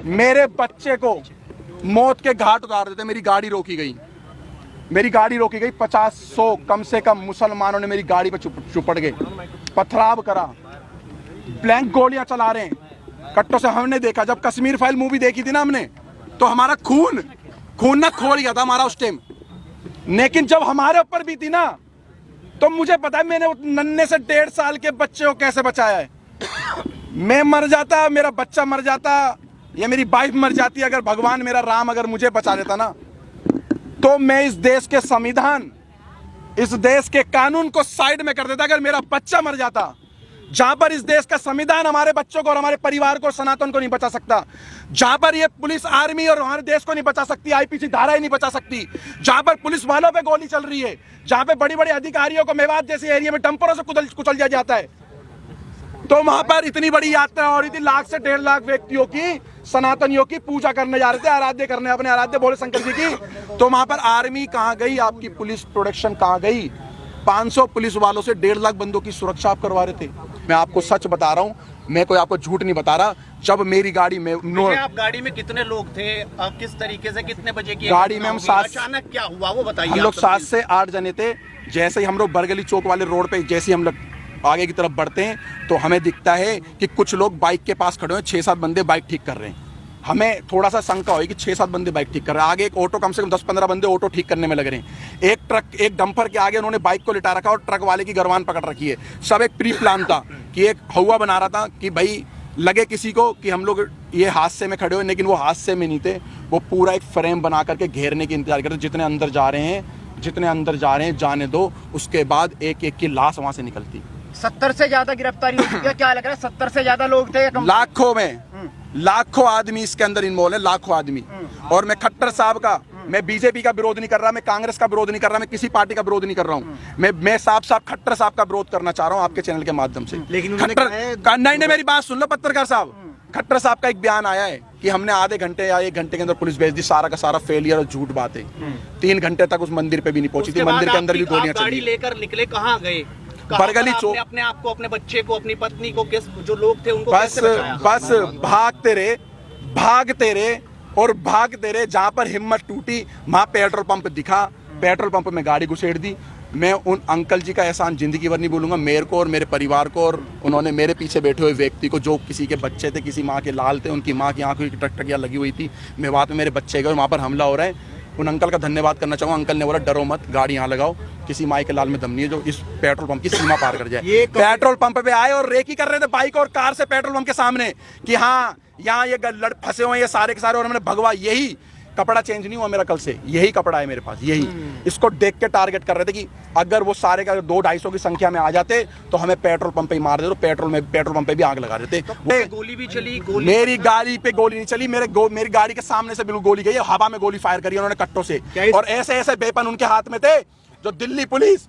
मेरे बच्चे को मौत के घाट उतार देते। मेरी गाड़ी रोकी गई, 50-100 कम से कम मुसलमानों ने मेरी गाड़ी पर चुपड़ गए, पथराव करा, ब्लैंक गोलियां चला रहे हैं कट्टों से। हमने देखा जब कश्मीर फाइल मूवी देखी थी ना हमने, तो हमारा खून ना खोल गया था हमारा उस टाइम। लेकिन जब हमारे ऊपर भी थी ना, तो मुझे पता है मैंने नन्हे से 1.5 साल के बच्चे को कैसे बचाया है। मैं मर जाता, मेरा बच्चा मर जाता, या मेरी वाइफ मर जाती, अगर भगवान मेरा राम अगर मुझे बचा देता ना, तो मैं इस देश के संविधान, इस देश के कानून को साइड में कर देता। अगर मेरा बच्चा मर जाता, जहां पर इस देश का संविधान हमारे बच्चों को और हमारे परिवार को, सनातन को नहीं बचा सकता, जहां पर ये पुलिस आर्मी और हमारे देश को नहीं बचा सकती, आईपीसी धारा ही नहीं बचा सकती, जहां पर पुलिस वालों पे गोली चल रही है, जहां पे बड़ी बड़ी अधिकारियों को मेवात जैसे एरिया में डंपरों से कुचल दिया जाता है, तो वहां पर इतनी बड़ी यात्रा हो रही थी, 1 से 1.5 लाख व्यक्तियों की, सनातनियों की पूजा करने जा रहे थे, आराध्य करने, अपने आराध्य भोले शंकर जी की। तो वहां पर आर्मी कहां गई, आपकी पुलिस प्रोटेक्शन कहां गई? 500 पुलिस वालों से 1.5 लाख बंदों की सुरक्षा आप करवा रहे थे। मैं आपको सच बता रहा हूं, मैं कोई आपको झूठ नहीं बता रहा। जब मेरी गाड़ी में आप गाड़ी में कितने लोग थे, किस तरीके से, कितने बजे की गाड़ी में हम 7, अचानक क्या हुआ वो बताइए। हम लोग 7 से 8 जने थे। जैसे ही हम लोग बरगली चौक वाले रोड पे जैसे ही हम लोग आगे की तरफ बढ़ते हैं, तो हमें दिखता है कि कुछ लोग बाइक के पास खड़े हैं, 6-7 बंदे बाइक ठीक कर रहे हैं। हमें थोड़ा सा शंका हुई कि 6-7 बंदे बाइक ठीक कर रहे हैं। आगे एक ऑटो, कम से कम 10-15 बंदे ऑटो ठीक करने में लग रहे हैं। एक ट्रक, एक डंपर के आगे उन्होंने बाइक को लिटा रखा और ट्रक वाले की गर्वान पकड़ रखी है। सब एक प्री प्लान था कि एक हवा बना रहा था कि भाई लगे किसी को कि हम लोग ये हादसे में खड़े हो, लेकिन वो हादसे में नहीं थे। वो पूरा एक फ्रेम बना करके घेरने की इंतजार करते, जितने अंदर जा रहे हैं जाने दो, उसके बाद एक एक की लाश वहां से निकलती। 70 से ज्यादा गिरफ्तारी हो चुकी है, क्या लग रहा है? 70 से ज्यादा लोग थे, लाखों आदमी इसके अंदर इन्वॉल्व है, लाखों आदमी। और मैं खट्टर साहब का, मैं बीजेपी का विरोध नहीं कर रहा, मैं कांग्रेस का विरोध नहीं कर रहा, मैं किसी पार्टी का विरोध नहीं कर रहा हूँ। मैं साफ खट्टर साहब का विरोध करना चाह रहा हूँ आपके चैनल के माध्यम से। लेकिन नहीं, मेरी बात सुन लो पत्रकार साहब। खट्टर साहब का एक बयान आया है कि हमने आधे घंटे या 1 घंटे के अंदर पुलिस भेज दी, सारा का सारा फेलियर और झूठ बात है। 3 घंटे तक उस मंदिर पे भी नहीं पहुंची थी, मंदिर के अंदर भी गोलियां चली। गाड़ी लेकर निकले, कहाँ गए? बरगली चौक। अपने आप को, अपने बच्चे को, अपनी पत्नी को, जो लोग थे उनको बस भागते रहे। जहां पर हिम्मत टूटी, वहां पेट्रोल पंप दिखा, पेट्रोल पंप में गाड़ी घुसेड़ दी। मैं उन अंकल जी का एहसान जिंदगी भर नहीं भूलूंगा, मेरे को और मेरे परिवार को, और उन्होंने मेरे पीछे बैठे हुए व्यक्ति को, जो किसी के बच्चे थे, किसी माँ के लाल थे, उनकी माँ की आंखों की टकटकियां लगी हुई थी, मेवात में मेरे बच्चे गए, वहाँ पर हमला हो रहा है। उन अंकल का धन्यवाद करना चाहूँगा। अंकल ने बोला डरो मत, गाड़ी यहाँ लगाओ, किसी माई के लाल में दम नहीं है जो इस पेट्रोल पंप की सीमा पार कर जाए। पेट्रोल पंप पे आए और रेकी कर रहे थे बाइक और कार से पेट्रोल पंप के सामने कि हाँ यहाँ ये लड़ फंसे हुए हैं ये सारे के सारे। और हमने भगवा, यही कपड़ा चेंज नहीं हुआ मेरा कल से, यही कपड़ा है मेरे पास, यही। इसको देख के टारगेट कर रहे थे कि अगर वो सारे का 200-250 की संख्या में आ जाते तो हमें पेट्रोल पंप पे ही मार देते, तो पेट्रोल पंप पे भी आग लगा देते। गोली भी चली? मेरी गाड़ी पे गोली नहीं चली, मेरी गाड़ी के सामने से बिल्कुल गोली गई, हवा में गोली फायर करी उन्होंने कट्टों से। और ऐसे वेपन उनके हाथ में थे जो दिल्ली पुलिस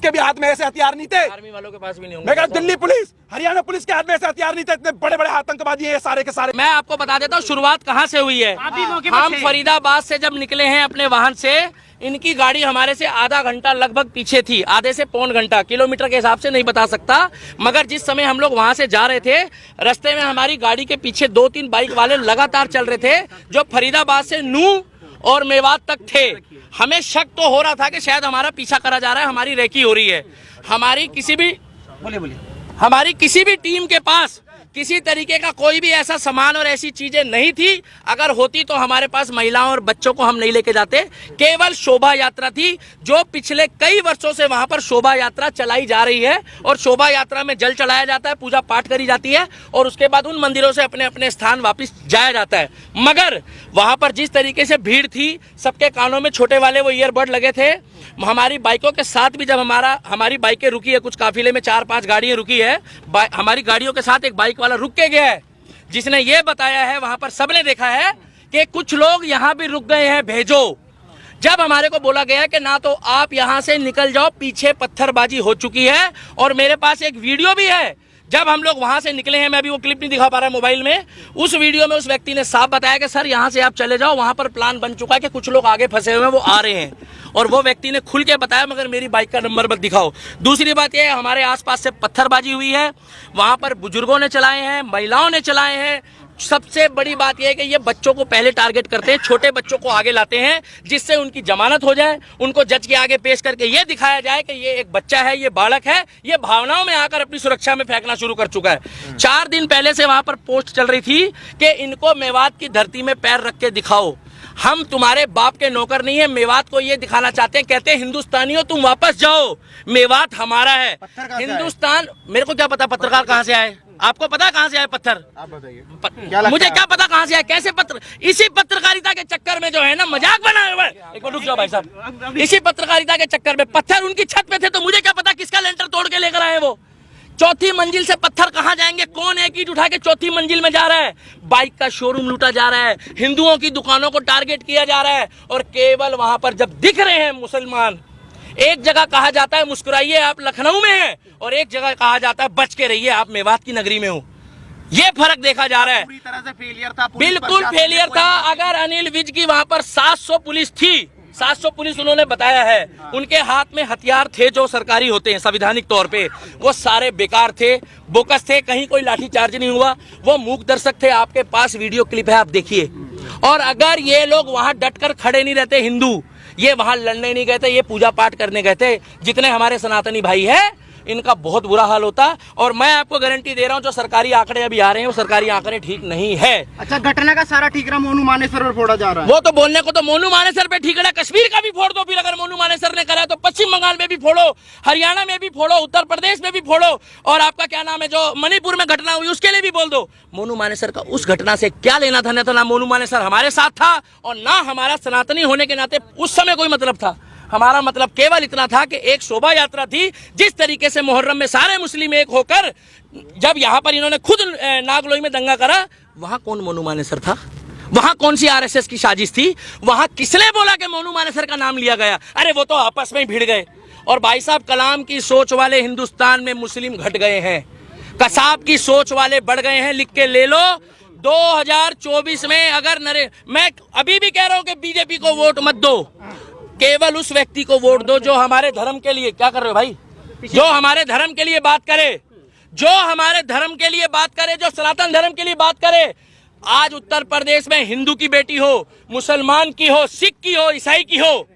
के भी हाथ में ऐसे हथियार नहीं थे, आर्मी वालों के पास भी नहीं होंगे। मैं कहा दिल्ली पुलिस, हरियाणा पुलिस के हाथ में ऐसे हथियार नहीं थे, इतने बड़े बड़े आतंकवादी हैं सारे के सारे। मैं आपको बता देता हूँ शुरुआत कहाँ से हुई है। हम फरीदाबाद से जब निकले हैं अपने वाहन से, इनकी गाड़ी हमारे से आधा घंटा लगभग पीछे थी, आधे से पौन घंटा, किलोमीटर के हिसाब से नहीं बता सकता, मगर जिस समय हम लोग वहां से जा रहे थे, रास्ते में हमारी गाड़ी के पीछे 2-3 बाइक वाले लगातार चल रहे थे, जो फरीदाबाद से नूह और मेवात तक थे। हमें शक तो हो रहा था कि शायद हमारा पीछा करा जा रहा है, हमारी रेकी हो रही है। हमारी किसी भी टीम के पास किसी तरीके का कोई भी ऐसा सामान और ऐसी चीजें नहीं थी। अगर होती तो हमारे पास महिलाओं और बच्चों को हम नहीं लेके जाते। केवल शोभा यात्रा थी, जो पिछले कई वर्षों से वहां पर शोभा यात्रा चलाई जा रही है, और शोभा यात्रा में जल चढ़ाया जाता है, पूजा पाठ करी जाती है, और उसके बाद उन मंदिरों से अपने अपने स्थान वापस जाया जाता है। मगर वहां पर जिस तरीके से भीड़ थी, सबके कानों में छोटे वाले वो ईयरबड लगे थे। हमारी बाइकों के साथ भी जब हमारी बाइकें रुकी है, कुछ काफिले में 4-5 गाड़ियां रुकी है, हमारी गाड़ियों के साथ एक बाइक वाला रुक के गया है, जिसने ये बताया है, वहां पर सबने देखा है कि कुछ लोग यहाँ भी रुक गए हैं, भेजो। जब हमारे को बोला गया कि ना तो आप यहाँ से निकल जाओ, पीछे पत्थरबाजी हो चुकी है, और मेरे पास एक वीडियो भी है जब हम लोग वहां से निकले हैं, मैं अभी वो क्लिप नहीं दिखा पा रहा मोबाइल में। उस वीडियो में उस व्यक्ति ने साफ बताया कि सर यहाँ से आप चले जाओ, वहां पर प्लान बन चुका है कि कुछ लोग आगे फंसे हुए हैं, वो आ रहे हैं, और वो व्यक्ति ने खुल के बताया, मगर मेरी बाइक का नंबर मत दिखाओ। दूसरी बात यह है, हमारे आसपास से पत्थरबाजी हुई है, वहां पर बुजुर्गों ने चलाए हैं, महिलाओं ने चलाए हैं, सबसे बड़ी बात यह है कि ये बच्चों को पहले टारगेट करते हैं, छोटे बच्चों को आगे लाते हैं, जिससे उनकी जमानत हो जाए, उनको जज के आगे पेश करके ये दिखाया जाए कि ये एक बच्चा है, ये बालक है, ये भावनाओं में आकर अपनी सुरक्षा में फेंकना शुरू कर चुका है। 4 दिन पहले से वहां पर पोस्ट चल रही थी कि इनको मेवात की धरती में पैर रख के दिखाओ, हम तुम्हारे बाप के नौकर नहीं है। मेवात को ये दिखाना चाहते हैं, कहते हैं हिंदुस्तानियों तुम वापस जाओ, मेवात हमारा है। हिंदुस्तान, मेरे को क्या पता पत्रकार कहां से आए, आपको पता कहां से आए पत्थर? आप बताइए। मुझे क्या पता कहां से आए, कैसे पत्र, इसी पत्रकारिता के चक्कर में जो है ना मजाक बना हुआ है। एक मिनट रुक जाओ भाई साहब, इसी पत्रकारिता के चक्कर में पत्थर उनकी छत पे थे, तो मुझे क्या पता किसका लेंटर तोड़ के लेकर आए वो। चौथी मंजिल से पत्थर कहां जाएंगे, कौन एक ईंट उठा के चौथी मंजिल में जा रहा है? बाइक का शोरूम लूटा जा रहा है, हिंदुओं की दुकानों को टारगेट किया जा रहा है, और केवल वहां पर जब दिख रहे हैं मुसलमान, एक जगह कहा जाता है मुस्कुराइए आप लखनऊ में हैं, और एक जगह कहा जाता है बच के रहिए आप मेवात की नगरी में हो। ये फर्क देखा जा रहा है। पूरी तरह से फेलियर था, बिल्कुल फेलियर था। अगर अनिल विज की वहां पर 700 पुलिस थी, 700 पुलिस उन्होंने बताया है, उनके हाथ में हथियार थे जो सरकारी होते हैं संविधानिक तौर पे, वो सारे बेकार थे, बोकस थे, कहीं कोई लाठीचार्ज नहीं हुआ, वो मूक दर्शक थे। आपके पास वीडियो क्लिप है, आप देखिए। और अगर ये लोग वहां डटकर खड़े नहीं रहते, हिंदू ये वहां लड़ने नहीं गए थे, ये पूजा पाठ करने गए थे, जितने हमारे सनातनी भाई है इनका बहुत बुरा हाल होता। और मैं आपको गारंटी दे रहा हूं, जो सरकारी आंकड़े अभी आ रहे हैं वो सरकारी आंकड़े ठीक नहीं है। अच्छा, घटना का सारा ठीकरा मोनू मानेसर पर फोड़ा जा रहा है। वो तो बोलने को तो मोनू मानेसर पे ठीक है, कश्मीर का भी फोड़ दो, फिर अगर मोनू मानेसर ने करा तो पश्चिम बंगाल में भी फोड़ो, हरियाणा में भी फोड़ो, उत्तर प्रदेश में भी फोड़ो, और आपका क्या नाम है जो मणिपुर में घटना हुई उसके लिए भी बोल दो। मोनू मानेसर का उस घटना से क्या लेना था? ना मोनू मानेसर हमारे साथ था, और ना हमारा सनातनी होने के नाते उस समय कोई मतलब था। हमारा मतलब केवल इतना था कि एक शोभा यात्रा थी, जिस तरीके से मुहर्रम में सारे मुस्लिम एक होकर, जब यहाँ पर इन्होंने खुद नागलोई में दंगा करा, वहां कौन मोनू मानेसर था? वहां कौन सी आरएसएस की साजिश थी? वहां किसने बोला कि मोनू मानेसर का नाम लिया गया? अरे वो तो आपस में ही भिड़ गए। और भाई साहब, कलाम की सोच वाले हिंदुस्तान में मुस्लिम घट गए हैं, कसाब की सोच वाले बढ़ गए हैं। लिख के ले लो, 2024 में अगर मैं अभी भी कह रहा हूं कि बीजेपी को वोट मत दो, केवल उस व्यक्ति को वोट दो जो हमारे धर्म के लिए, क्या कर रहे हो भाई, जो हमारे धर्म के लिए बात करे, जो हमारे धर्म के लिए बात करे, जो सनातन धर्म के लिए बात करे। आज उत्तर प्रदेश में हिंदू की बेटी हो, मुसलमान की हो, सिख की हो, ईसाई की हो,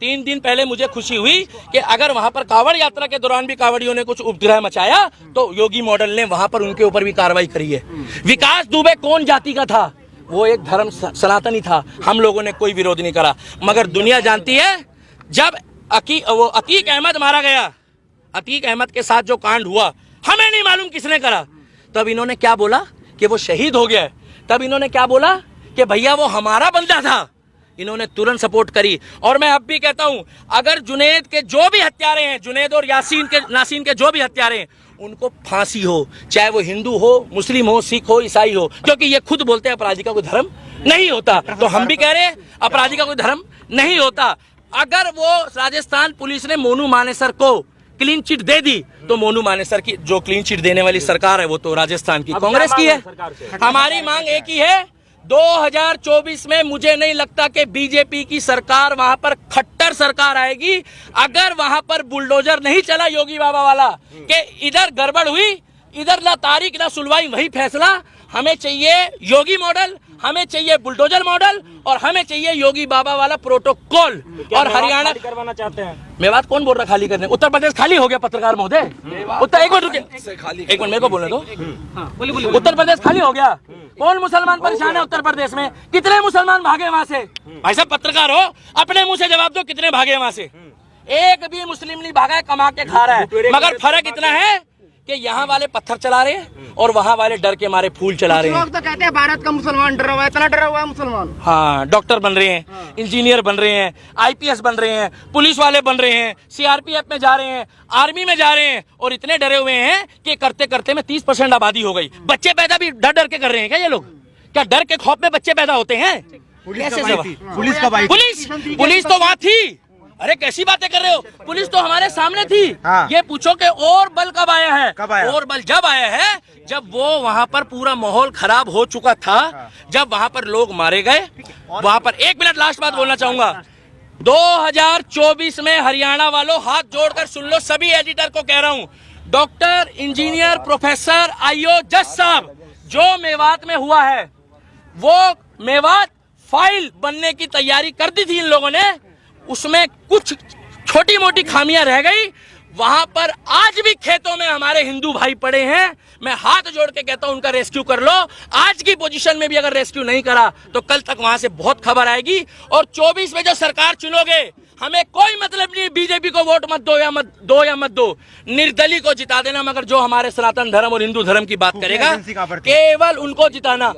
3 दिन पहले मुझे खुशी हुई कि अगर वहां पर कांवड़ यात्रा के दौरान भी कांवड़ियों ने कुछ उपद्रव मचाया तो योगी मॉडल ने वहां पर उनके ऊपर भी कार्रवाई करी है। विकास दुबे कौन जाति का था? वो एक धर्म सनातनी था, हम लोगों ने कोई विरोध नहीं करा। मगर दुनिया जानती है, जब अतीक अहमद मारा गया, अतीक अहमद के साथ जो कांड हुआ, हमें नहीं मालूम किसने करा, तब इन्होंने क्या बोला कि वो शहीद हो गया। तब इन्होंने क्या बोला कि भैया वो हमारा बंदा था। इन्होंने तुरंत सपोर्ट करी। और मैं अब भी कहता हूं, अगर जुनैद के जो भी हत्यारे हैं, जुनैद और नासीन के जो भी हत्यारे हैं, उनको फांसी हो, चाहे वो हिंदू हो, मुस्लिम हो, सिख हो, ईसाई हो, क्योंकि ये खुद बोलते हैं अपराधी का कोई धर्म नहीं होता। तो हम भी कह रहे हैं अपराधी का कोई धर्म नहीं होता। अगर वो राजस्थान पुलिस ने मोनू मानेसर को क्लीन चिट दे दी, तो मोनू मानेसर की जो क्लीन चिट देने वाली सरकार है वो तो राजस्थान की कांग्रेस की है। हमारी मांग एक ही है, 2024 में मुझे नहीं लगता कि बीजेपी की सरकार वहां पर खट्टर सरकार आएगी। अगर वहां पर बुलडोजर नहीं चला योगी बाबा वाला कि इधर गड़बड़ हुई, इधर ना तारीख ना सुनवाई, वही फैसला। हमें चाहिए योगी मॉडल, हमें चाहिए बुलडोजर मॉडल, और हमें चाहिए योगी बाबा वाला प्रोटोकॉल। और हरियाणा करवाना चाहते हैं। मेवात कौन बोल रहा खाली करने? उत्तर प्रदेश खाली हो गया पत्रकार महोदय। उत्तर एक मिनट रुकिए, एक मिनट मेरे को बोलने दो। उत्तर प्रदेश खाली हो गया। कौन मुसलमान परेशान है उत्तर प्रदेश में? कितने मुसलमान भागे वहां से? भाई साहब पत्रकार हो, अपने मुंह से जवाब दो, कितने भागे वहां से? एक भी मुस्लिम नहीं भागा है, कमा के खा रहा है। मगर फर्क इतना है कि यहाँ वाले पत्थर चला रहे हैं और वहाँ वाले डर के मारे फूल चला रहे हैं। लोग तो कहते हैं भारत का मुसलमान डरा हुआ है, इतना डरा हुआ है मुसलमान। हाँ, डॉक्टर बन रहे हैं, इंजीनियर बन रहे हैं, आईपीएस बन रहे हैं, पुलिस वाले बन रहे हैं, सीआरपीएफ में जा रहे हैं, आर्मी में जा रहे हैं, और इतने डरे हुए हैं कि करते करते में 30% आबादी हो गई। बच्चे पैदा भी डर डर के कर रहे हैं क्या ये लोग? क्या डर के खौफ में बच्चे पैदा होते हैं? पुलिस तो वहाँ थी। अरे कैसी बातें कर रहे हो? पुलिस तो हमारे सामने थी। हाँ। ये पूछो कि और बल कब आया है? कब आया? और बल जब आया है जब वो वहाँ पर पूरा माहौल खराब हो चुका था। हाँ। जब वहाँ पर लोग मारे गए, वहाँ पर, एक मिनट लास्ट बात बोलना चाहूंगा, 2024 में हरियाणा वालों हाथ जोड़कर सुन लो, सभी एडिटर को कह रहा हूँ, डॉक्टर, इंजीनियर, प्रोफेसर, आईओ, जज साहब जो मेवात में हुआ है वो मेवात फाइल बनने की तैयारी कर दी थी इन लोगों ने, उसमें कुछ छोटी मोटी खामियां रह गई। वहां पर आज भी खेतों में हमारे हिंदू भाई पड़े हैं। मैं हाथ जोड़ के कहता हूं उनका रेस्क्यू कर लो। आज की पोजीशन में भी अगर रेस्क्यू नहीं करा तो कल तक वहां से बहुत खबर आएगी। और 24 में जो सरकार चुनोगे, हमें कोई मतलब नहीं बीजेपी को वोट मत दो या मत दो, निर्दलीय को जिता देना, मगर जो हमारे सनातन धर्म और हिंदू धर्म की बात करेगा केवल उनको जिताना।